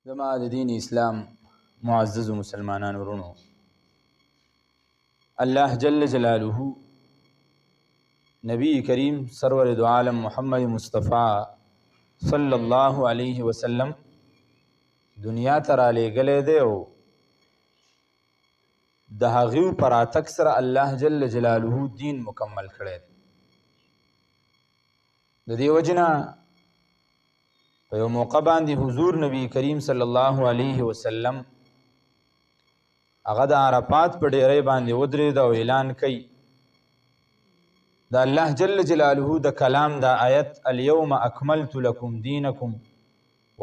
زما د دین اسلام معزز مسلمانان ورونو، الله جل جلاله نبی کریم سرور دو عالم محمد مصطفیٰ صلی الله علیه وسلم دنیا ته رالیږلی دی او د هغې په راتګ سره الله جل جلاله دین مکمل کړی دی. د دې وجې نه په یو موقع باندې حضور نبی کریم صلی الله علیه وسلم هغه د عرفات په ډیرۍ باندې ودرېد او اعلان کوي د الله جل جلاله د کلام دا آیت الیوم اکملت لکم دینکم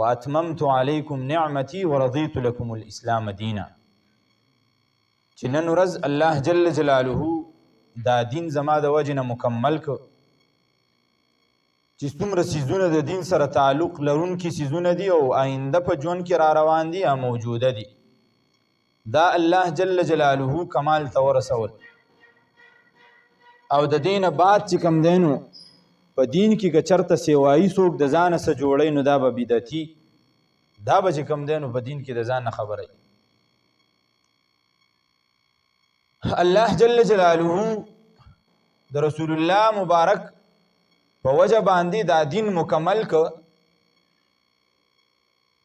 واتممت علیکم نعمتی ورضیت لکم الاسلام دینا، چې نن ورځ الله جل جلاله دا دین زما د وجې نه مکمل کړ. چې څومره څیزونه د دین سره تعلق لرونکي څیزونه دي او آینده په ژوند کې را روان دي یا موجوده دي، دا الله جل جلاله کمال ته ورسول. او د دین بعد چې کوم دی نو په دین کې که چېرته سیوایي څوک د ځانه څه جوړی نو دا به بدعتي، دا به چې کوم دی نو په دین کې د ځان نه خبره. الله جل جلاله د رسول الله مبارک په وجه باندې دا دین مکمل که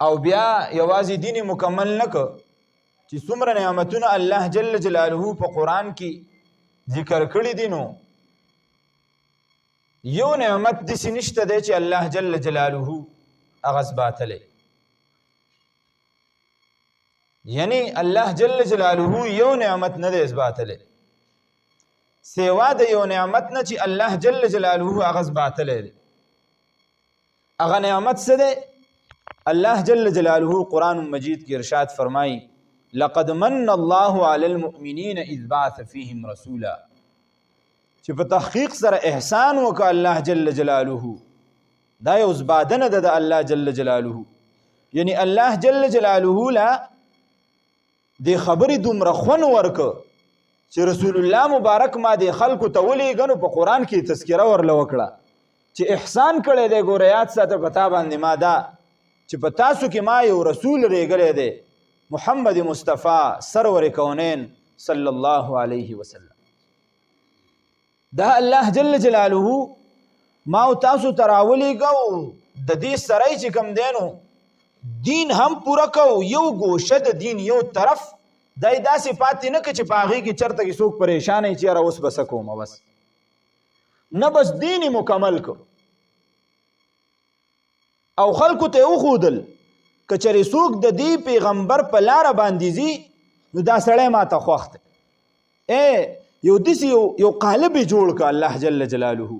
او بیا یوازې دین مکمل نه که چې څومره نعمتونه الله جل جلاله په قرآن کې ذکر کړي دي نو یو نعمت داسې نشته دی چې الله جل جلاله هغه اثباتلی. یعنی الله جل جلاله یو نعمت نه دی اثباتلی سیوا د یو نعمت نه چې الله جل جلاله هغه اثباتلی دی. هغه نعمت څه دی؟ الله جل جلاله قرآن مجید کې ارشاد فرمایي لقد من الله علی المؤمنین اذ بعث فیهم رسولا، چې په تحقیق سره احسان وکړه الله جل جلاله. دا یو زبادنه ده د الله جل جلاله، یعنی الله جل جلاله لا دې خبرې دومره خون ورکه چې رسول الله مبارک ما دې خلکو ته ولیږه نو په قرآن کې تذکره ورله وکړه چې احسان کړی دی. ګوره یاد ساته په تا باندې ما دا چې په تاسو کې ما یو رسول ریږلی دی محمد مصطفیٰ سرور کونین صلی الله علیه وسلم. دا الله جل جلاله ما او تاسو ته راولیږه او د دې سره چې کوم دی نو دین هم پوره کو، یو ګوشه د دین یو طرف دای داسې پاتې نه که چې په هغې کې چېرته کې څوک پریشان یې چې یاره اوس به څه کومه، بس نه، بس دین یې مکمل کو او خلکو ته یې وښودل که چېرې څوک د دې پیغمبر په لاره باندې ځي نو دا سړی ما ته خوښ دی. یو داسې یو قالب یې جوړ که الله جل جلاله،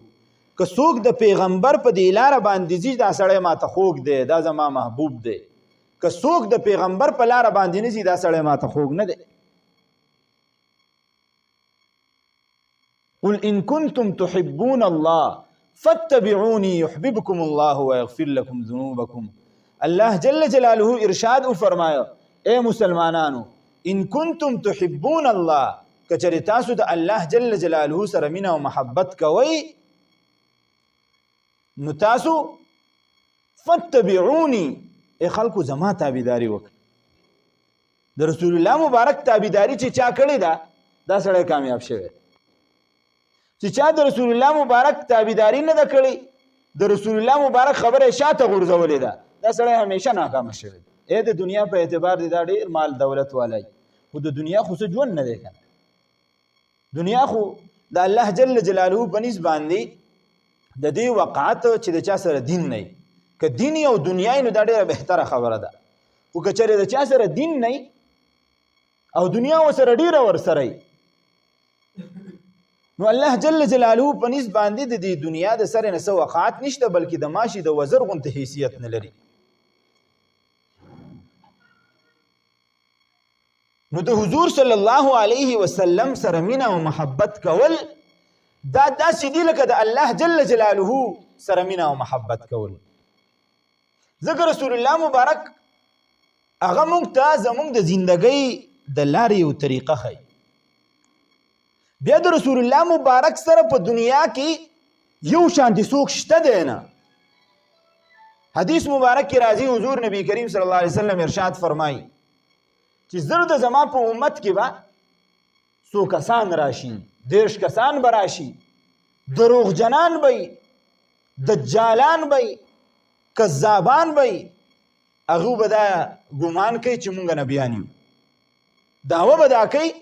که څوک د پیغمبر په دې لاره باندې ځي دا سړی ما ته خوږ دی، دا زما محبوب دی. که څوک د پیغمبر په لاره باندې نه ځي دا سړی ما ته خوږ نه دی. قل ان کنتم تحبون الله فاتبعوني يحببكم الله ويغفر لكم ذنوبكم. الله جل جلاله ارشاد فرمایا اے مسلمانانو ان کنتم تحبون الله، کچری تاسو د الله جل جلاله سره مینه او محبت کوئ نو تاسو فاتبعوني ای خلکو زما تابعداري وکړه. د رسول الله مبارک تابعداري چې چا کړې ده دا سړی کامیاب شوی. چې چا د رسول الله مبارک تابعداري نه ده کړې، د رسول الله مبارک خبره شاته غورځولې ده، دا سړی همیشه ناکامه شوی. د دنیا په اعتبار دی دا ډېر مال دولت والی، خو د دنیا خو څه ژوند نه دی که نه. دنیا خو د الله جل جلاله په نسبت باندې د دې وقعت چې د چا سره دین نه وي، که دین او دنیا نو دا ډېره بهتره خبره ده. خو که چېرې د چا سره دین نه او دنیا ورسره ډېره ورسره وي نو الله جل جلاله په نسبت باندې د دې دنیا د سره نه څه وقعت نشته، بلکې د ماشي د وزر غوندې حیثیت نه لري. نو د حضور صلی الله علیه وسلم سره مینه او محبت کول دا داسې دي لکه د الله جل جلاله سره مینه او محبت کول. ځکه رسول الله مبارک هغه موږ ته زموږ د زندګۍ د لارې یو طریقه ښیي. بیا د رسول الله مبارک سره په دنیا کې یو شانتي څوک شته دی نه، حدیث مبارک کې راځي حضور نبی کریم صلی الله علیه وسلم ارشاد فرمایي چې زر د زما په امت کې به څو کسان راشي 10 کسان به راشي دروغجنان به دجالان به کذابان به هغه به دا ګمان کوي چې مونږ نبیان یو دعوه به دا کوي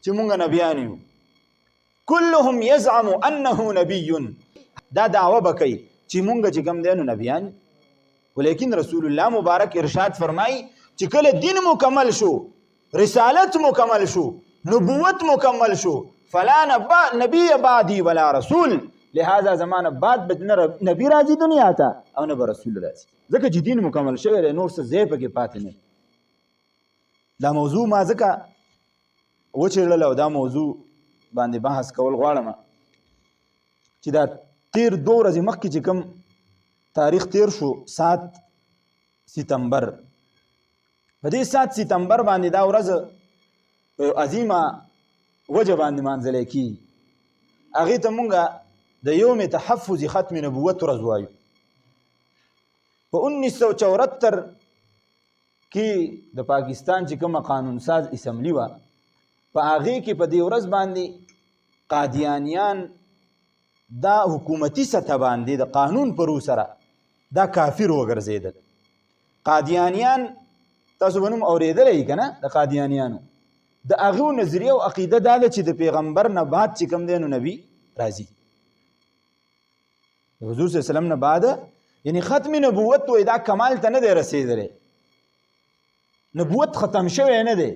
چې مونږ نبیان یو كلهم يزعم انه نبي دا دعوه به کوي چې مونږ چې کوم دینو نبیان ولیکن رسول الله مبارک ارشاد فرمایي چې کله دین مکمل شو رسالت مکمل شو نبوت مکمل شو فلا نبی بعدی ولا رسول لہذا زمانه بعد بدنه نبی راځي دنیا ته او نه رسول راځي ځکه چې دین مکمل شوی دی نور څه ځای پکې پاتې نه دا موضوع ما ځکه وچېړله او دا موضوع باندې بحث کول غواړم چې دا تیر 2 ورځې مخکې چې کوم تاریخ تیر شو 7 ستمبر په دې 7 ستمبر باندې دا ورځ عظیمه وجه باندې مانځل کېږي هغې ته مونږ د یوم تحفظ ختم نبوت ورځ وایو په 1974 کې د پاکستان چې کومه قانون ساز اسمبلی وه په هغې کې په دې ورځ باندې قادیانیان دا حکومتي سطح باندې د قانون پرو سره دا کافر وګرځېدل قادیانیان تاسو به نوم اورېدلی که نه د قادیانیانو د هغو نظریه او عقیده دا ده چې د پیغمبر نه بعد چې کوم دی نو نبي راځي د حضور صلی الله علیه وسلم نه بعد یعنی ختم نبوت وایي دا کمال ته نه دی رسېدلی نبوت ختم شوی نه دی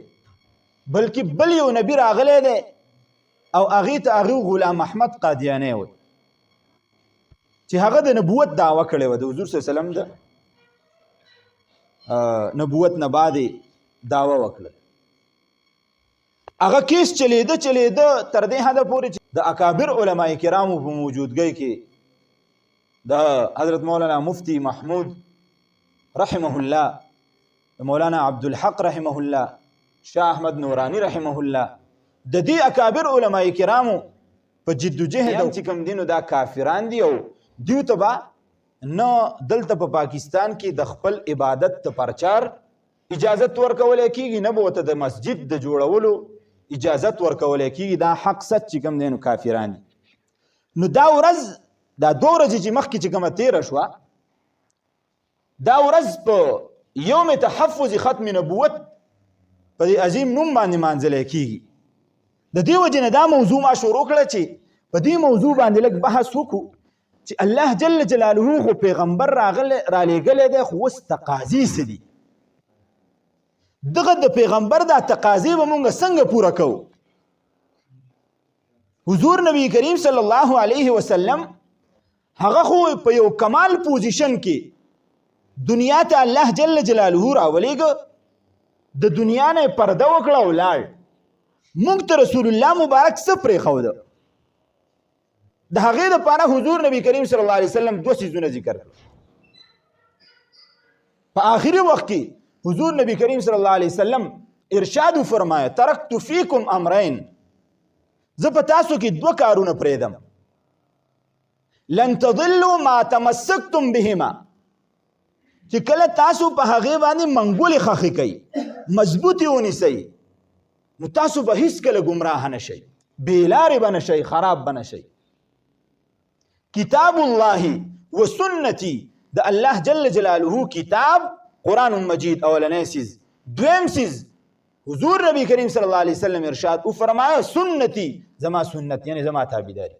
بلکې بل یو نبی راغلی دی او هغې ته هغه غلام احمد قادیانی وایي چې هغه د نبوت دعوه کړې وه د حضور صلی الله علیه وسلم د نبوت نه بعد دعوه وکړه هغه کیس چلیده تر دې حده پورې چې د اکابر علماء کرامو په موجودګۍ کې د حضرت مولانا مفتی محمود رحمه الله د مولانا عبدالحق رحمه الله شاه احمد نورانی رحمه الله د دې اکابر علماء کرامو په جدوجهد او چې کوم دینو دا کافران دي او دیو ته به نه دلته په پاکستان کې د خپل عبادت ته پرچار اجازت ورکولی کېږي نه به ورته د مسجد د جوړولو اجازت ورکولی کېږي دا حق سچ چې کوم دی نو کافران دي نو دا ورځ دا 2 ورځې چې مخکې چې کومه تېره شوه دا ورځ په یوم تحفظ ختم نبوت په دې عظیم نوم باندې مانځلی کېږي د دې وجې نه دا موضوع ما شروع کړه چې په دې موضوع باندې لږ بحث وکړو چې الله جل جلاله خو پیغمبر رالیږلی دی خو اوس تقاضي څه دي دغه د پیغمبر دا تقاضي به مونږ څنګه پوره کوو حضور نبی کریم صلی الله علیه وسلم هغه خو په یو کمال پوزیشن کې دنیا ته الله جل جلاله راولېږه د دنیا نه پرده وکړه او لاړ مونږ ته رسول الله مبارک څه پرېښوده د هغې دپاره حضور نبی کریم صلی الله علیه وسلم 2 څیزونه ذکر کړل په آخري وخت کې حضور نبی کریم صلی الله علیه وسلم ارشاد فرمایا ترکت فیکم امرین زه په تاسو کې 2 کارونه پرېږدم لن تضلوا ما تمسکتم بهما چې کله تاسو په هغې باندې منګولې خښې کوي مضبوطې ونیسئ نو تاسو به هیڅکله ګمراه نه شئ بېلارې به نه شئ خراب به نه شئ کتاب الله و سنتی د الله جل جلاله کتاب قرآن مجید اولنی سیز دویم سیز حضور نبی کریم صلی الله علیه وسلم ارشاد او فرمایا سنتی زما سنت یعنی زما تابعداري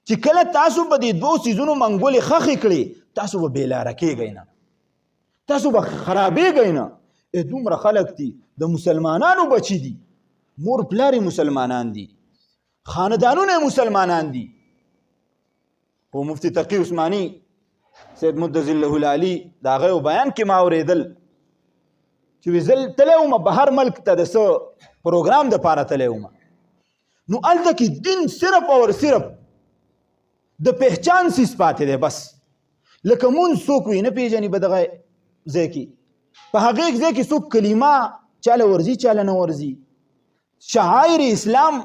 چې کله تاسو په دې 2 سیزونو منګولې خښې کړې تاسو به بېلاره کېږئ نه تاسو به خرابېږئ نه دومره خلک دي د مسلمانانو بچي دي مور پلار مسلمانان دي خاندانونه مسلمانان دي او مفتی تقی عثمانی سید مدظل له العلی د هغه بیان کې ما اورېدل چې زه تللی وم بهر ملک ته د څه پروګرام دپاره تللی وم نو هلته کې دین صرف او صرف د پهچان سیز پاتې دی بس لکه مونځ څوک وي نه پېژني به دغه ځای کې په هغې ځای کې څوک کلمه چاله ورځي چاله نه ورځي شعائر اسلام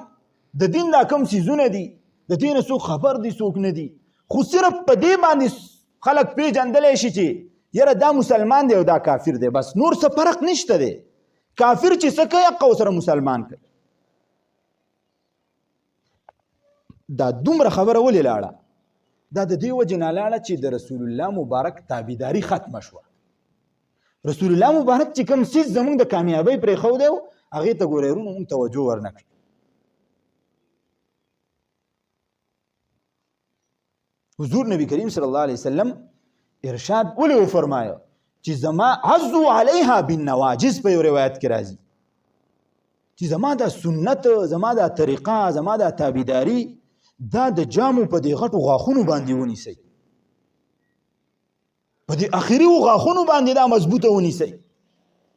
د دین دا کوم څیزونه دي د دې نه څوک خبر دي څوک نه دي خو صرف په دې باندې خلک پیژندلی شي چې یاره دا مسلمان دی او دا کافر دی، بس نور څه فرق نشته دی. کافر چې څه کوي حق ورسره مسلمان کوي. دا دومره خبره ولې لاړه؟ دا د دې وجې نه لاړه چې د رسول الله مبارک تابعداري ختمه شوه. رسول الله مبارک چې کوم څیز زموږ د کامیابۍ پرېښودی و هغې ته ګورئ وروڼو موږ توجه ورنه کړي. حضور نبی کریم صلی الله علیه وسلم ارشاد ولې وفرمایه چې زما عزو علیها بالنواجز په یو روایت کې راځي چې زما دا سنت، زما دا طریقه، زما دا تابعداري دا د جامو په دې غټو غاښونو باندې ونیسئ، په دې اخري غاښونو باندې دا مضبوطه ونیسئ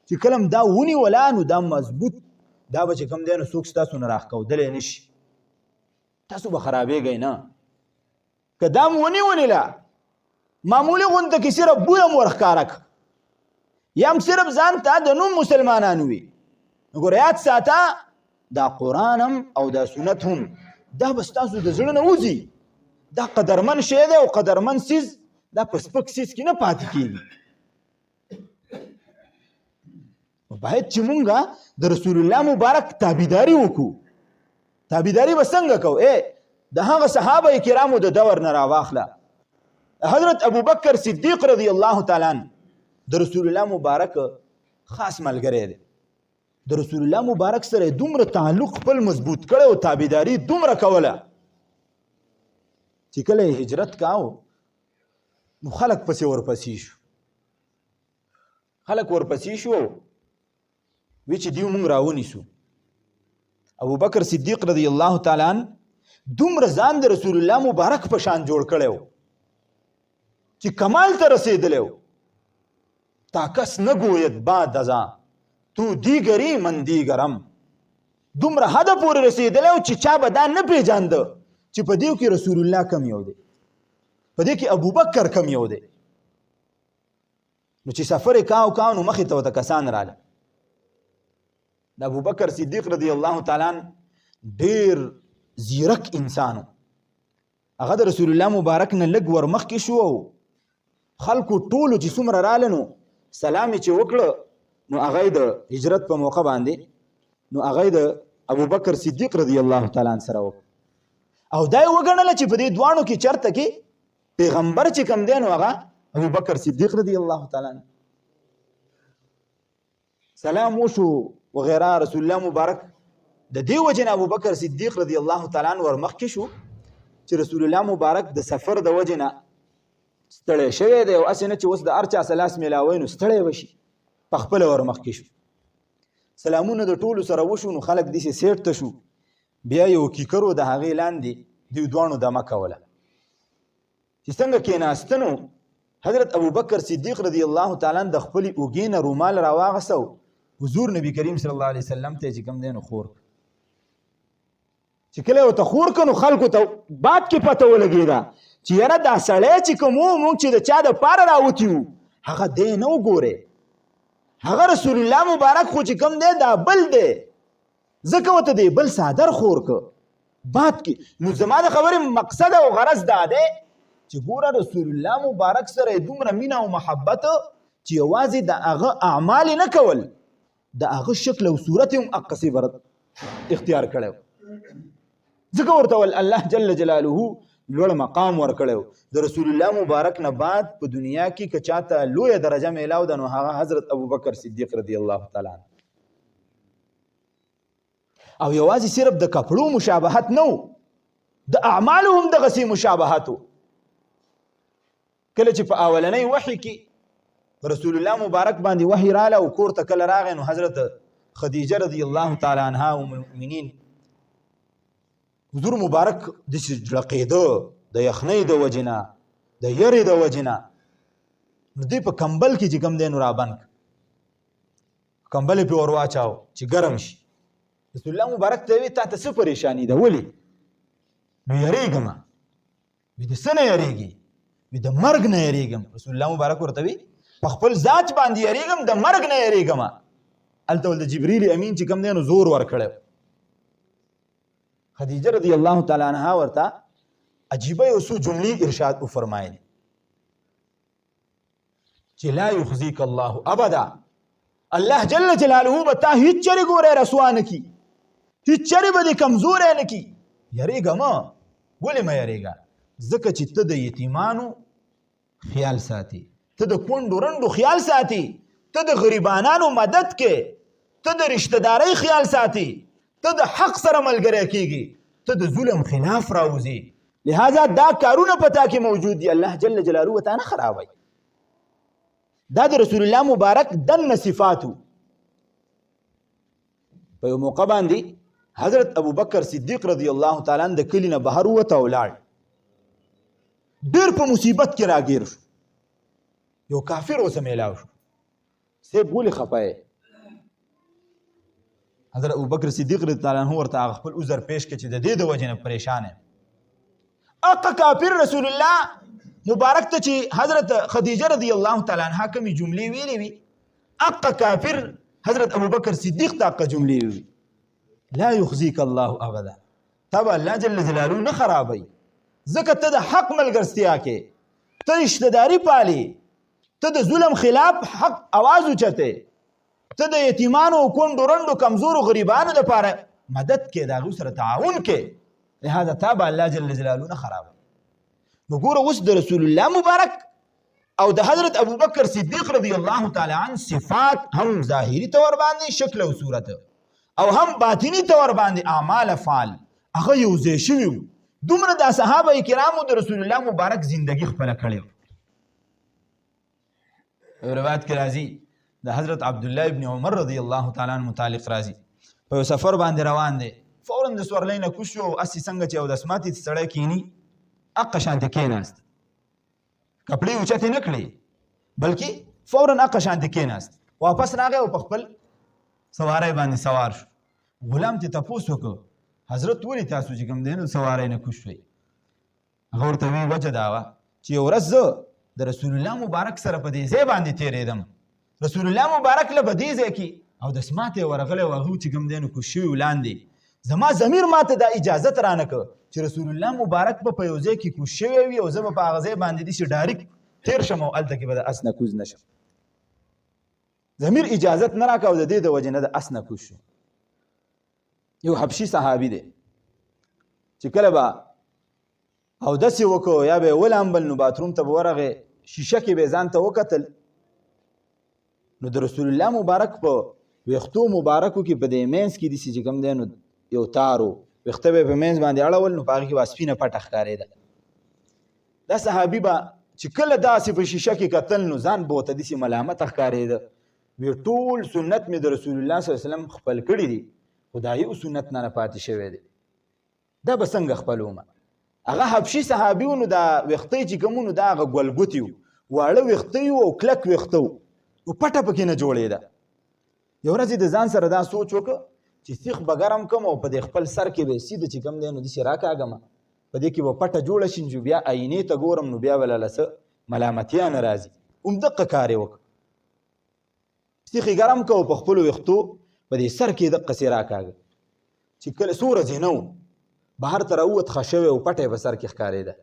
چې کلم دا ونیوله نو دا مضبوط دا به چې کوم دی نو څوک ستاسو نه راښکودلی نه شي، تاسو به خرابېږئ نه. که دا م ونیولله معمولي غونته کې صرف بوی هم ورښکاره کړه یا هم صرف ځان ته د نوم مسلمانان وي، نو ګوره یاد ساته دا قرآن هم او دا سنت هم دا به ستاسو د زړه نه وځي. دا قدرمن شی دی او قدرمن څیز دا په سپک څیز کې نه پاتې کېږي. باید چې مونږ د رسول الله مبارک تابعداري وکړو. تابعداري به څنګه کوو؟ د هغه صحابه کرامو د دور نه راواخله. حضرت ابوبکر صدیق رضی الله تعالی عنہ د رسول الله مبارک خاص ملګری دی. د رسول الله مبارک سره دومره تعلق خپل مضبوط کړی او تابعداري دومره کوله چې کله هجرت کاو نو خلک پسې ورپسې شو. خلک ورپسې شو وی چې دیو مونږ راونیسو. ابوبکر صدیق رضی الله تعالی عنہ دومره ځان د رسول الله مبارک په شان جوړ کړی و چې کمال ته رسېدلی و. تا کس نگوید بعد ازا تو دیگری من دیگرم. دومره حده پورې رسېدلی و چې چا به دا نه پېژانده چې په دې کې رسول الله کم یو دی، په دې کې ابوبکر کم یو دی. نو چې سفر یې کاو نو مخې ته ورته کسان راله. د ابوبکر صدیق رضی الله تعالی عنہ ډېر زیرک انسانو. هغه د رسول الله مبارک نه لږ ور مخکې شو او خلکو ټولو چې څومره راله نو سلام یې چې وکړه نو هغه یې د هجرت په موقع باندې نو هغه یې د ابوبکر صدیق رضی الله تعالی عنہ سره وکړه او دا یې وګڼله چې په دې دواړو کې چرته کې پیغمبر چې کوم دی نو هغه ابوبکر صدیق رضی الله تعالی عنہ. سلام وشو وغیره. رسول الله مبارک د دې وجې نه ابوبکر صدیق رضی الله تعالی عنہ ور مخکې شو چې رسول الله مبارک د سفر د وجې نه ستړی شوی دی او هسې نه چې اوس د هر چا سلاس میلاوی نو ستړی وشي، په خپله ور مخکې شو. سلامونه د ټولو سره وشو نو خلک داسې سیټ ته شو. بیا یو کیکرو د هغې لاندې دوی دواړو دمه کوله چې څنګه کېناسته نو حضرت ابوبکر صدیق رضی الله تعالی عنہ د خپلې اوږې نه رومال راواغسته او حضور نبی کریم صلی الله علیه وسلم ته چې کوم دی نو خور چې کله ورته خور کړه نو خلکو ته بعد کې پته ولګېده چې یاره دا سړی چې کوم و موږ چې د چا دپاره راوتي وو هغه دی نه وګورې، هغه رسول الله مبارک خو چې کوم دی دا بل دی، ځکه ورته دی بل څادر خور که بعد کې. نو زما د خبرې مقصد او غرض دا دی چې ګوره رسول الله مبارک سره دومره مینه او محبت چې یوازې د هغه اعمال نه کول، د هغه شکل او صورت هم اقصی برد اختیار کړی، ځکه ورته الله جل جلاله لوړ مقام ورکړی. د رسول الله مبارک نه بعد په دنیا کې که چاته لویه درجه میلاو ده نو هغه حضرت ابوبکر صدیق رضی الله تعالی عنہ. او یوازې صرف د کپړو مشابهت نه و، د اعمالو هم دغسې مشابهت و. کله چې په اولنۍ وحي کې رسول الله مبارک باندې وحي راله او کور ته کله راغی نو حضرت خدیجه رضی الله تعالی عنها ام المؤمنین حضور مبارک داسې جړقېده د یخنۍ د وجې نه د یرې د وجې نه نو دوی په کمبل کې چې کوم دی نو رابند کمبل یې پرې ور واچاو چې ګرم شي. رسول الله مبارک ته وی تا ته څه پریشاني ده ولې؟ نو یریږم. وی د څه نه یریږي؟ وی د مرګ نه یریږم. رسول الله مبارک ورته وی په خپل ذات باندې یریږم د مرګ نه یریږم. هلته ول د جبریل امین چې کوم دی نو زور ورکړی. خدیجه رضی الله تعالی عنها ورته عجیبه یو څو جملې ارشاد وفرمایلې. چې لا یخزیک الله ابدا، الله جل جلاله به تا هیڅ چرې ګوره رسوا نه کي، هیڅ چرې به دې کمزوری نه کي. یریږه مه. ولې مه یریږه؟ ځکه چې ته د یتیمانو خیال ساتي، ته د کونډو رنډو خیال ساتي، ته د غریبانانو مدد کې، ته د رشته دارۍ خیال ساتي، ته د حق سره ملګری کېږي، ته د ظلم خلاف راوځي. لہذا دا کارونه په تا کې موجود دي، الله جل جلاله تا نه خرابوي. دا د رسول الله مبارک دنه صفاتو. په یو موقع باندې حضرت ابو بکر صدیق رضی الله تعالی عنہ د کلي نه بهر ووته او لاړ. ډېر په مصیبت کې راګیر شو. یو کافر ورسره میلاو شو. صاحب ولې خفه یې؟ حضرت ابو بکر صدیق رضی الله عنه ورته هغه خپل عذر پیش کړ چې د دې د وجې نه پریشان یم. اقا کافر رسول الله مبارک ته چې حضرت خدیجه رضی الله تعالی عنها کومې جملې ویلې وي، اقا کافر حضرت ابو بکر صدیق ته اقا جملې وي. لا یخزیک الله ابدا، تا به الله جل جلاله نه خرابوي. ځکه ته د حق ملګرتیا کې، ته رشتهداري پالي، ته د ظلم خلاف حق आवाज اوچته، ته د یتیمانو او کونډو رنډو کمزورو غریبانو دپاره مدد کې، د هغوی سره تعاون کې. لهذا تا به الله جل جلاله نه خرابوي. نو ګوره اوس د رسول الله مبارک او د حضرت ابو بکر صدیق رضی الله تعالی عنہ صفات هم ظاهري طور باندې شکل او صورت او هم باطنی طور باندې اعمال افعال هغه یو ځای شوي وو. دومره د صحابه کرامو د رسول الله مبارک زندگی خپله کړې وه. روایت کې راځي د حضرت عبدالله ابن عمر رضی الله تعالی عنہ متعلق راځي، په یو سفر باندې روان دی، فوراً د سورلۍ نه کوز شو، هسې څنګه چې اودس ماتې ته سړی کیني اقه شانتې کېناست، کپړې اوچتې نه کړې بلکې فوراً اقه شانتې کېناست. واپس راغی او په خپل سواری باندې سوار شو. غلام ته تپوس وکړ حضرت ولې تاسو چې کوم دی نو سواری نه کوز شوئ؟ هغه ورته وی وجه دا وه چې یو ورځ زه د رسول الله مبارک سره په دې ځای باندې تېرېدم، رسول الله مبارک له په دې ځای کې اودس ماتې ورغلی او هغه چې کوم دی نو کوز شوي ولاندې، زما ضمیر ماته دا اجازت رانه کړ چې رسول الله مبارک به په یو ځای کې کوز شوی وي او زه به په هغه ځای باندې داسې ډایرکټ تېر شم او هلته کې به د اس نه کوز نه شم. ضمیر اجازت نه راکړه او د دې د وجې نه د اس نه کوز شو. یو حبشي صحابي دی چې کله به اودس یې وکړو یا به یې ولامبل نو باتروم ته به ورغې، شیشه کې به یې ځان ته وکتل نو د رسول الله مبارک په ویښتو مبارکو کې په دې منځ کې داسې چې کوم دی نو یو تار و، ویښته به یې په منځ باندې اړول نو په هغې کې به سپینه پټه ښکارېده. دا صحابي به چې کله داسې په شیشه کې کتل نو ځان به ورته داسې ملامته ښکارېده. وی ټول سنت مې د رسول الله صلی الله علیه وسلم خپل کړي دي، خو دا یو سنت نه پاتې شوی دی، دا به څنګه خپلومه؟ هغه حبشي صحابي و نو دا ویښته چې کوم نو دا هغه ګلګوتې وو، واړه ویښته وو او کلک ویښته وو او پټه پکې نه جوړېده. یو ورځ د ځان سره دا سوچ وکړه چې سیخ به ګرم کم او په دې خپل سر کې به سیده چې کوم دی نو داسې راکاږم، په دې کې به پټه جوړه شي نو بیا آینې ته ګورم نو بیا به له څه ملامتیا نه راځي. همدقه کار یې وکړه، سیخ یې ګرم که او په خپلو ویښتو په دې سر کې دقسې راکاږه چې کله څو ورځې نه و بهر ته راووت ښه شوی او پټه یې په سر کې ښکارېده.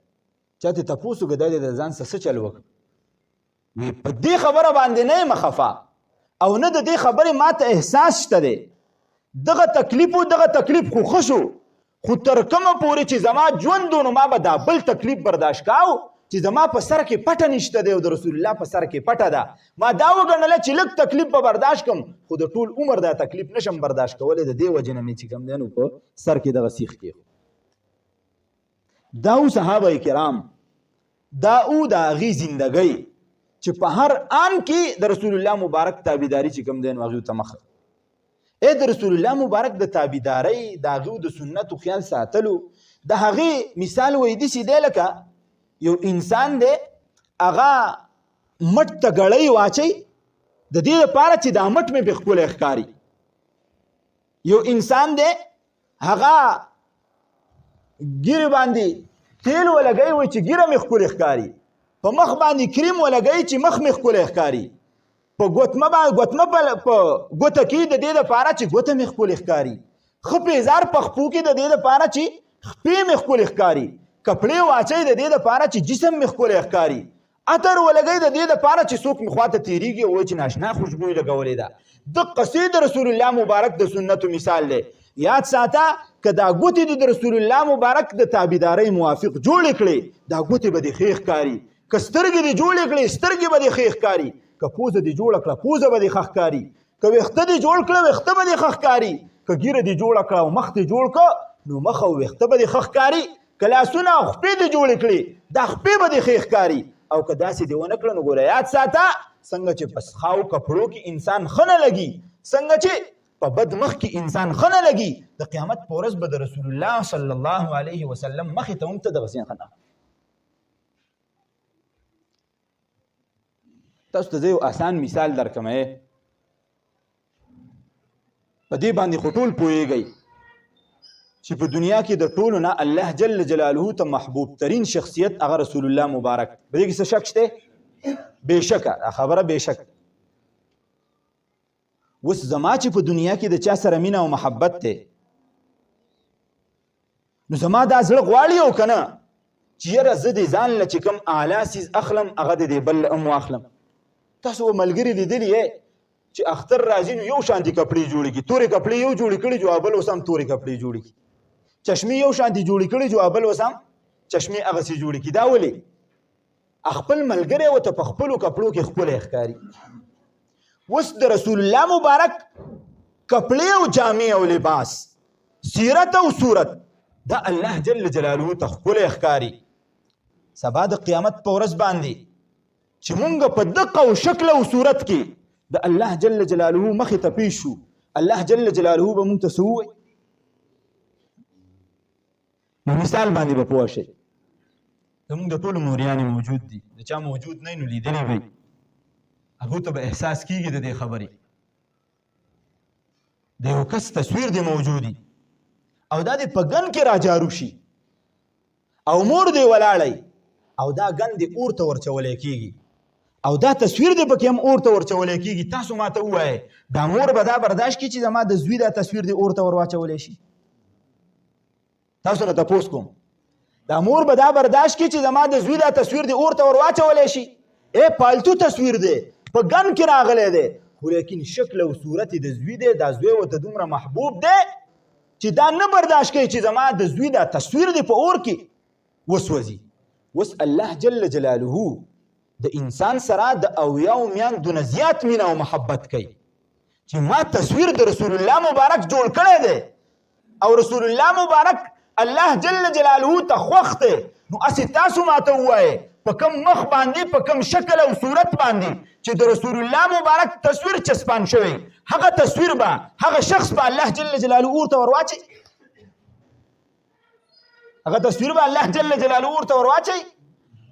چا ته تپوس وکړه دا دې د ځان څه چل وکړه؟ وی په دې خبره باندې نه یم خفه او نه د دې خبرې ما ته احساس شته دی، دغه تکلیف و دغه تکلیف خو ښه شو، خو تر کومه پورې چې زما ژوند و نو ما به دا بل تکلیف برداشت کاو چې زما په سر کې پټه نشته دی او د رسول الله په سر کې پټه ده. ما دا وګڼله چې لږ تکلیف به برداشت کم خو د ټول عمر دا تکلیف نشم برداشت کولی، د دې وجې نه مې چې کوم دی نو په سر کې دغه سیخ کېښود. دا او صحابه کرام، دا او د هغې زندګۍ چې په هر آن کې د رسول الله مبارک تابعداري چې کوم دی نو هغې ته مخه د رسول الله مبارک د تابعدارۍ د هغې د سنتو خیال ساتلو د هغې مثال وایي داسې دی لکه یو انسان دی هغه مټ ته ګړۍ واچوي د دې لپاره چې دا مټ مې پې ښکلی ښکاري. یو انسان دی هغه ګیرې باندې تیل ولګوي وایي چې ګیره مې ښکلې ښکاري، په مخ باندې کریم ولګوي چې مخ مې ښکلی ښکاري، په ګوتمه په ګوته کې د دې دپاره چې ګوته مې ښکلې ښکاري، ښه پیزار په خپو کې د دې دپاره چې خپې مې ښکلې ښکاري، کپړې واچوي د دې دپاره چې جسم مې ښکلی ښکاري، عطر ولګئ د دې دپاره چې څوک مې خواته تېرېږي او وایي چې ناشنا خوشبویي لګولې ده. دقسې د رسول الله مبارک د سنتو مثال دی. یاد ساته که دا ګوتې دې د رسول الله مبارک د تابعدارۍ موافق جوړې کړې دا ګوتې به دې ښې ښکاري. که سترګې دې جوړې کړې سترګې به دې ښې ښکاري. که پوزه دې جوړه کړه پوزه به دې ښه ښکاري. که ویښته دې جوړ کړه ویښته به دې ښه ښکاري. که ږیره دې جوړه کړه او مخ دې جوړ کړه نو مخ او ویښته به دې ښه ښکاري. که لاسونه او خپې دې جوړې کړې دا خپې به دې ښې ښکاري. او که داسې دې ونه کړه نو ګوره یاد ساته څنګه چې په سخاو کپړو کې انسان ښه نه لګي څنګه چې په بد مخ کې انسان ښه نه لګي د قیامت په ورځ به د رسول الله صلی الله علیه وسلم مخې ته هم ته دغسې ښه نه. تاسو ته زه یو آسان مثال درکړم. په دې باندې خو ټول پوهېږئ چې په دنیا کې د ټولو نه الله جل جلاله ته محبوب ترین شخصیت هغه رسول الله مبارک. په دې کې څه شک شته؟ بېشکه دا خبره بېشک. اوس زما چې په دنیا کې د چا سره مینه او محبت دی نو زما دا زړه غواړي او که نه چې یاره زه دې ځان له چې کوم اعلی څیز اخلم هغه د دې بل هم واخلم. تاسو به ملګري لیدلي یې چې اختر راځي نو یو شانتي کپړې جوړې کړي. تورې کپړې یو جوړې کړي جو بل اوس هم تورې کپړې جوړې کړي. چشمې یو شانتي جوړې کړي جو بل اوس هم چشمې هغسې جوړې کړي. دا ولې؟ خپل ملګری ورته په خپلو کپړو کې ښکلی ښکاري. اوس د رسول الله مبارک کپړې او جامې او لباس سیرت او صورت دا الله جل جلاله ته ښکلی ښکاري. سبا د قیامت په ورځ باندې چې مونږ په دقه او شکل او صورت کې د الله جل جلاله مخې ته پیش شو الله جل جلاله به مونږ ته څه ووایي؟ نو مثال باندې به پوه شئ. زمونږ د ټولو موریانې موجود دي. د چا موجود نه نو لیدلی به هغو ته به احساس کېږي د دې خبرې. د یو کس تصویر دی موجودي او دا دې په ګن کې راجارو شي او مور دی ولاړی او دا ګن دې اور ته ورچولی کېږي او دا تصویر دې پکې هم اور ته ورچولی کېږي. تاسو ما ته ووایئ دا مور به دا برداشت کړي چې زما د زوی دا تصویر دې اور ته ور واچولی شي؟ تاسو نه تپوس کوم دا مور به دا برداشت کړي چې زما د زوی دا تصویر دې اور ته ور واچولی شي؟ پالتو تصویر دی په ګن کې راغلی دی خو لیکن شکل او صورت د زوی دی. دا زوی ورته دومره محبوب دی چې دا نه برداشت کوي چې زما د زوی دا تصویر دی په اور کې وسوځي. اوس الله جل جلاله د انسان سره د اویاو میندو نه زیات مینه او محبت کوي چې ما تصویر د رسول الله مبارک جوړ کړی دی او رسول الله مبارک الله جل جلاله ته خوښ دی. نو اسې تاسو ما ته ووایئ په کم مخ باندې په کم شکل او صورت باندې چې د رسول الله مبارک تصویر چسپان شوی هغه تصویر به هغه شخص به الله جل جلاله اور ته ور واچوي؟ هغه تصویر به الله جل جلاله اور ته ور واچوي؟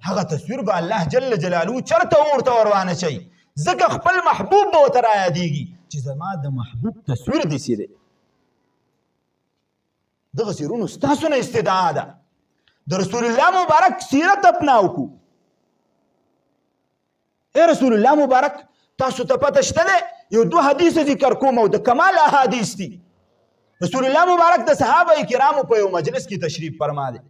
هغه تصویر به الله جل جلاله چرته اور ته ور وانچوي. ځکه خپل محبوب به ورته رایادېږي چې زما د محبوب تصویر داسې دی. دغسې وروڼو ستاسو نه استدعا ده د رسول الله مبارک سیرت اپناو کو. رسول الله مبارک تاسو ته پته شته دی یو دو حدیث ذکر کوم او د کمال احادیث دي. رسول الله مبارک د صحابه کرامو په یو مجلس کې تشریف فرما دی.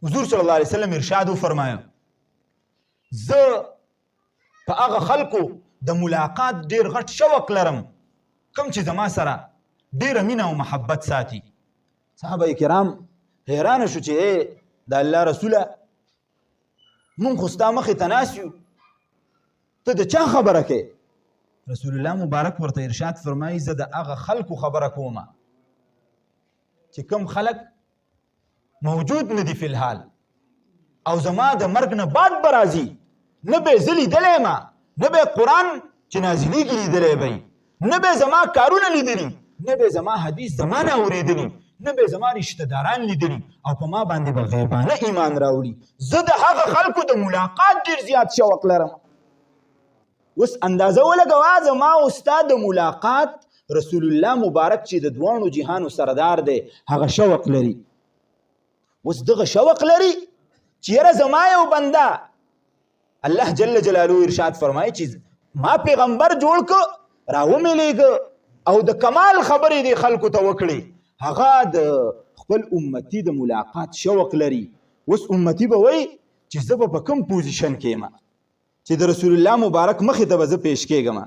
حضور صلی الله علیه وسلم ارشاد وفرمایه زه په هغه خلکو د ملاقات ډیر غټ شوق لرم کوم چې زما سره ډیره مینه او محبت ساتي. صحابه کرام حیرانه شو چې د الله رسوله مونږ خو ستا مخې ته ناست یو ته د چا خبره کوې؟ رسول الله مبارک ورته ارشاد فرمایي زه د هغه خلکو خبره کومه چې کوم خلک موجود نه دي فی الحال او زما د مرګ نه بعد به راځي نه به یې زه لیدلی یم نه به یې قرآن چې نازلېږي لیدلی به نه به زما کارونه لیدلي نه به زما حدیث زما نه اورېدلي نه به زما رشته داران لیدلي او په ما باندې به غیبانه ایمان راوړي. زه د هغه خلکو د ملاقات ډېر زیات شوق لرم. اوس اندازه ولګوه زما او ستا د ملاقات رسول الله مبارک چې د دواړو جهانو سردار دی هغه شوق لري. اوس دغه شوق لري چې یاره زما یو بنده الله جل جلاله ارشاد فرمایي چې ما پیغمبر جوړ که راومیلیږه او د کمال خبرې دې خلکو ته وکړي هغه د خپل امتی د ملاقات شوق لري. اوس امتی به وایي چې زه به په کوم پوزیشن کې یم چې د رسول الله مبارک مخې ته به زه پیش کېږم،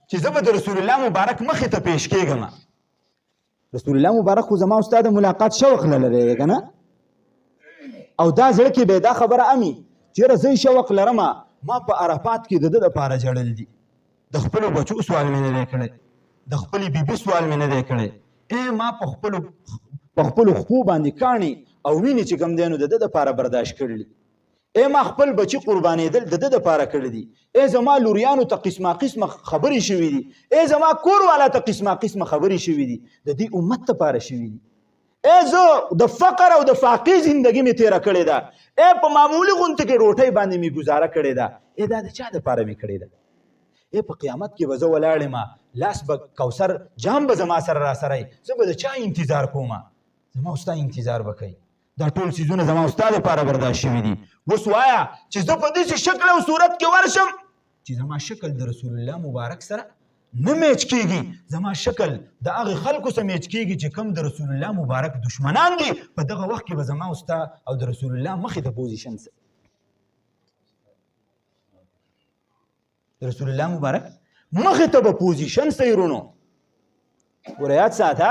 چې زه به د رسول الله مبارک مخې ته پیش کېږم. رسول الله مبارک خو زما استاد ملاقات شوق نه لري که نه، او دا زړه کې به دا خبره امي چېرې زه شوق لرم ما په عرفات کې د ده دپاره ژړل دي، د خپلو بچو سوال مې نه دی کړی، د خپلې بیبي سوال مې نه دی کړی، ما په خپلو خپو باندې کاڼي او وینې چې کوم دی نو د ده دپاره برداشت کړي، ما خپل بچي قربانېدل د ده دپاره کړي دي، زما لوریانو ته قسمه قسمه خبرې شوي دي، زما کور والا ته قسمه قسمه خبرې شوي دي، د دې امت دپاره شوي دي. زه د فقر او د فاقې زندګي مې تېره کړې ده، په معمولي غونته کې روټۍ باندې مې ګزاره کړې ده، دا د چا دپاره مې کړې ده؟ په قیامت کې به زه ولاړ یم، لاس به کوثر جام به زما سره را سره زه به د چا انتظار کوم؟ زما ستا انتظار به کوي. دا ټول څیزونه زما ستا دپاره برداشت شوي دي. اوس وایه چې زه په داسې شکل او صورت کې ورشم چې زما شکل د رسول الله مبارک سره نه میچ کېږي، زما شکل د هغې خلکو سره میچ کېږي چې کوم د رسول الله مبارک دشمنان دي، په دغه وخت کې به زما ستا او د رسول الله مخې ته پوزیشن سره رسول الله مبارک مخې ته به پوزیشن سیرونو. ګوره یاد ساته،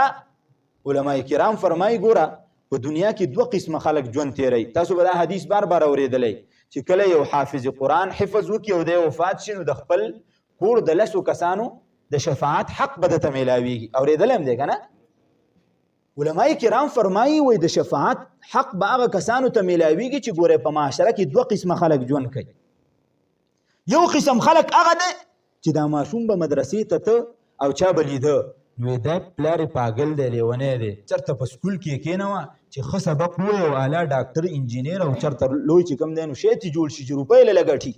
علما کرام فرمایي ګوره په دنیا کې دوه قسمه خلک ژوند تیروي. تاسو به دا حدیث بار بار اورېدلی چې کله یو حافظ قرآن حفظ وکړي او دی وفات شي نو د خپل کور د لسو کسانو د شفاعت حق به درته میلاویږي. اورېدلی هم دی که نه؟ علما کرام فرمایي وایي د شفاعت حق به هغه کسانو ته میلاویږي چې ګوره په معاشره کې دوه قسمه خلک ژوند کوي. یو قسم خلک هغه دی چې دا ماشوم به مدرسې ته ته او چا به لیده نو دا پلار یې پاګل دی، لیونی دی، چېرته په سکول کې یې کېنوه چې ښه سبق ووایي او اعلی ډاکټر انجینیر او چېرته لوی چې کوم دی نو شی ترې جوړ شي چې روپۍ له لګټي.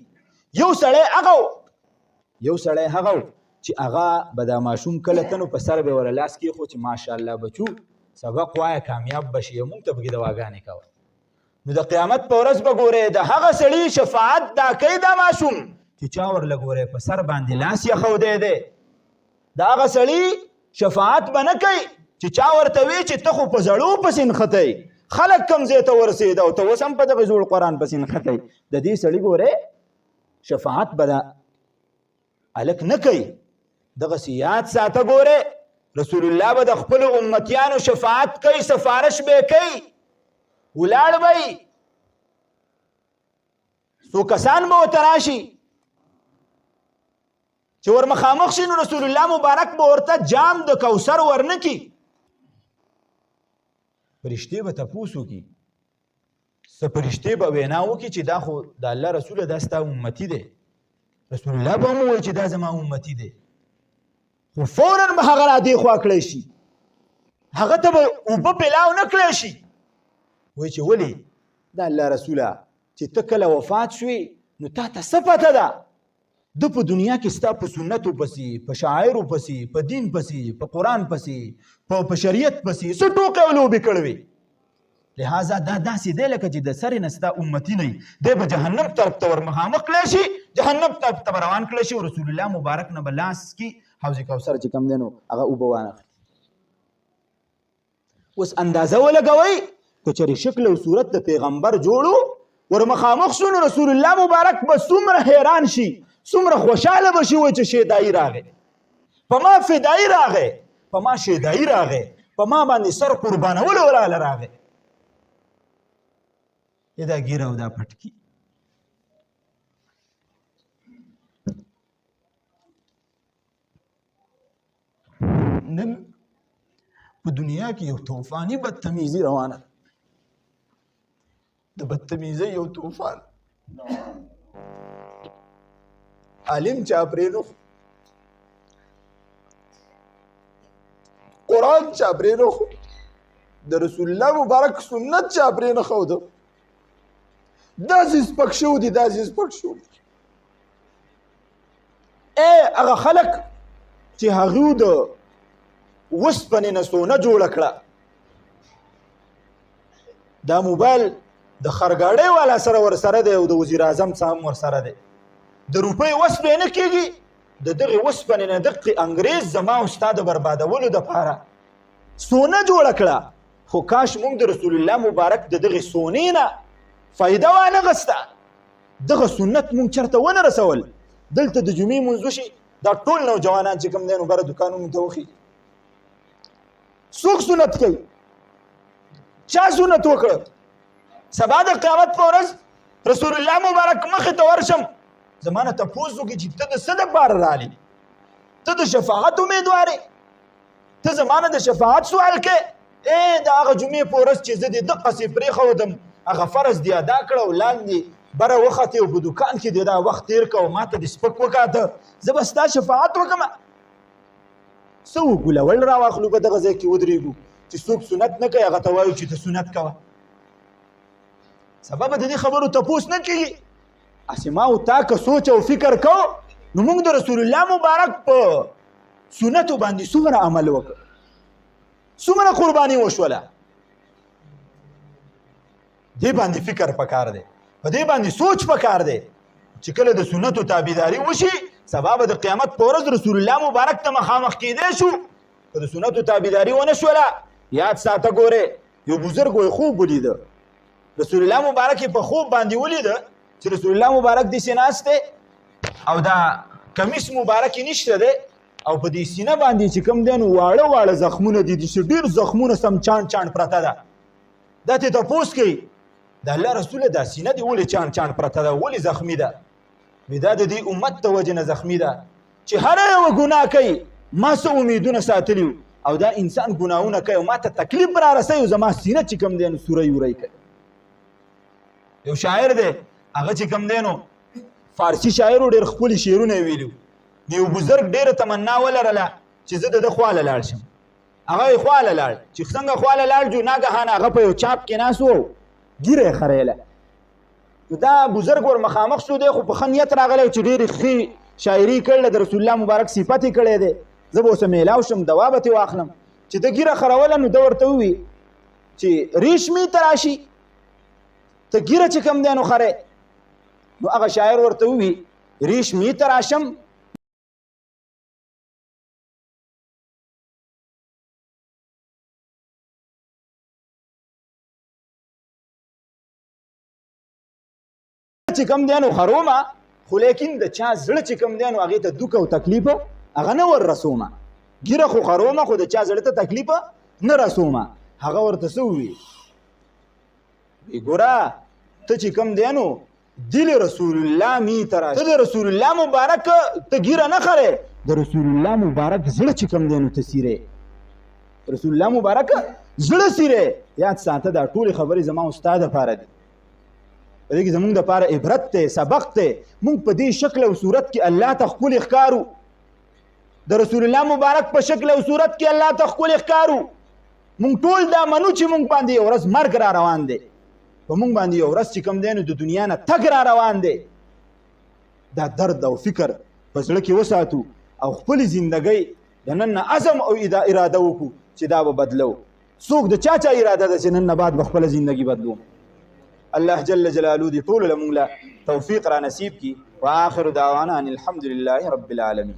یو سړی هغه و چې هغه به دا ماشوم کله ته نو په سر به یې وره لاس کېښود چې ماشاءالله بچو سبق وایه کامیاب به شي، موږ ته پکې دواګانې کوه. نو د قیامت په ورځ به ګورې د هغه سړي شفاعت دا کوي دا ماشوم چې چا ورله ګورې په سر باندې لاس یخودی دی، د هغه سړي شفاعت به نه کوي چې چا ورته وي چې ته خو په زړو پسې نښتی، خلک کوم ځای ته ورسېده او ته اوس هم په دغه زوړ قرآن پسې نښتی، د دې سړي ګورې شفاعت به دا هلک نه کوي. دغسې یاد ساته ګورې رسول الله به د خپلو امتیانو شفاعت کوي، سفارش به یې کوي، ولاړ به یي، څو کسان به ورته راشي چې ور مخامخ شي نو رسول الله مبارک به ورته جام د کوثر ورنه کي. فرشتې به تپوس وکړي، څه فرشتې به وینا وکړي چې دا خو د الله رسوله دا ستا امتي دی، رسول الله به هم ووایي چې دا زما امتي دی، خو فورا به هغه را دې خوا کړی شي، هغه ته به اوبه پیلاو نه کړی شي. وایي چې ولې د الله رسوله چې ته کله وفات شوې نو تا ته څه پته ده؟ د په دنیا کې ستا په سنتو پسې، په شاعرو پسې، په دین پسې، په قرآن پسې، په شریعت پسې څه ټوکې او لوبې کړې. لہذا دا داسې دی لکه چې د سرې نه ستا امتي نه وي، دی به جهنم طرف ته ور مخامخ کړی شي، جهنم طرف ته به روان کړی شي او رسول الله مبارک نه به لاس کې حوض کوثر چې کوم دی نو هغه اوبه وانخلي. اوس اندازه ولګوئ که چېرې شکل او صورت د پیغمبر جوړو ور مخامخ شو نو رسول الله مبارک به څومره حیران شي، څومره خوشحاله به شي وایي چې شیدایي راغی، په ما فدایي راغی، په ما شیدایي راغی، په ما باندې سر قربانولو ولاله راغی. دا ګیره او دا پټکي نن په دنیا کې یو طوفاني بدتمیزي روانه ده، د بدتمیزۍ یو طوفان. عالم چا پرې نه خو، قرآن چا پرې نه خو، د رسول الله مبارک سنت چا پرې نه ښوده، داسې سپک شوي دي، داسې سپک شوي. هغه خلک چې هغوی د وسپنې نه سونه جوړه کړه، دا موبایل د خرګاډۍ والا سره ورسره دی او د وزیر اعظم څخه هم ورسره دی، د روپۍ وس به یې نه کېږي، د دغې اوسپنې نه دقې انګریز زما او ستا د بربادولو دپاره سونه جوړه کړه، خو کاش موږ د رسول الله مبارک د دغې سونې نه فایده وانغسته، دغه سنت موږ چېرته ونه رسول. دلته د جمعې مونځ وشي، دا ټول نوجوانان چې کوم دی نو بره دوکانونو ته وخي. څوک سنت کوي؟ چا سنت وکړه؟ سبا د قیامت په ورځ رسول الله مبارک مخې ته ورشم، زما نه تپوس وکړي چې ته د څه دپاره رالې؟ ته د شفاعت امیدوار یې؟ ته زما نه د شفاعت سوال کوې؟ د هغه جمعې په ورځ چې زه دې دقسې پرېښودم، هغه فرض دې ادا کړه او لاندې بره وختې او په دوکان کې دې دا وخت تېر کړه او ما ته دې سپک وکاته، زه به ستا شفاعت وکړم. څه وګولول راواخلو په دغه ځای کې ودرېږو چې څوک سنت نه کوي هغه ته وایو چې ته سنت کوه. سبا به د دې خبرو تپوس نه کېږي. هسې ما او تا که سوچ او فکر کو نو موږ د رسول الله مبارک په سنتو باندې څومره عمل وکړ، څومره قرباني وشوله. دې باندې فکر پکار دی، په دې باندې سوچ پکار دی چې کله د سنتو تابعداري وشي سبا به د قیامت په ورځ رسول الله مبارک ته مخامخ کېدی شو. که د سنتو تابعداري ونه شوله یاد ساته ګورې یو بزرګ وایي خوب ولیده، رسول الله مبارک یې په خوب باندې ولیده چې رسول الله مبارک داسې ناست دی او دا کمیس مبارک یې نشته دی او په دې سینه باندې چې کوم دی نو واړه واړه زخمونه دي، چې ډېر زخمونه سم چاڼ چاڼ پرته ده. دا ته تپوس کوي د الله رسوله دا سینه دې ولې چاڼ چاڼ پرته ده، ولې زخمي ده؟ وایي دا د دې امت د وجې نه زخمي ده چې هره یوه ګناه کوي، ما څه امیدونه ساتلي او دا انسان ګناهونه کوي او ما ته تکلیف را رسوي او زما سینه چې کوم دی نو سوری وری کوي. یو شاعر دی هغه چې کوم دی نو فارسي شاعر و، ډېر ښکلي شعرونه یې ویلي. یو بزرګ ډېره تمنا ولرله چې زه د ده خواله لاړ شم. هغه یې خواله لاړ، چې څنګه خواله لاړ جو ناګهانه هغه په یو چاپ کې ناست و، ږیره یې خریله. نو دا بزرګ ور مخامخ شو دی، خو په ښه نیت راغلی چې ډېرې ښې شاعري کړله، د رسول الله مبارک صفت یې کړی دی. زه به اوسه میلاو شم دوا به ترې واخلم. چې ده ږیره خروله نو ده ورته ووي چې ریشمې ته راشي ته ږیره چې کوم دی نو خرې. نو هغه شاعر ورته ووي ریشمې ته راشم چې کوم دی نو خرومه، خو لیکن د چا زړه چې کوم دی نو هغې ته دوک او تکلیفه هغه نه ور رسومه. ږیره خو خرومه خو د چا زړه ته تکلیفه نه رسومه. هغه ورته څه ووي ګوره ته چې کوم دی نو دل رسول الله می ته راشي، ته د رسول الله مبارک ته ږیره نه خرې، د رسول الله مبارک زړه چې کوم دی نو ته سیرې، رسول الله مبارک زړه سیرې. یاد ساته دا ټولې خبرې زما او ستا دپاره دي، په دې کې زمونږ دپاره عبرت دی، سبق دی. مونږ په دې شکل او صورت کې الله ته ښکلي ښکارو، د رسول الله مبارک په شکل او صورت کې الله ته ښکلي ښکارو. مونږ ټول دا منو چې مونږ باندې یو ورځ مرګ را روان دی، په مونږ باندې یو ورځ چې کوم دی نو د دنیا نه تګ را روان دی. دا درد او فکر په زړه کې وساتو او خپلې زندګۍ د نن نه عزم او اراده وکړو چې دا به بدلو. څوک د چا اراده ده چې نن نه بعد به خپله زندګي بدلوم. الله جل جلاله دې ټولو له مونږ له توفیق را نصیب کړي. وآخر دعوانا ان الحمد لله رب العالمین.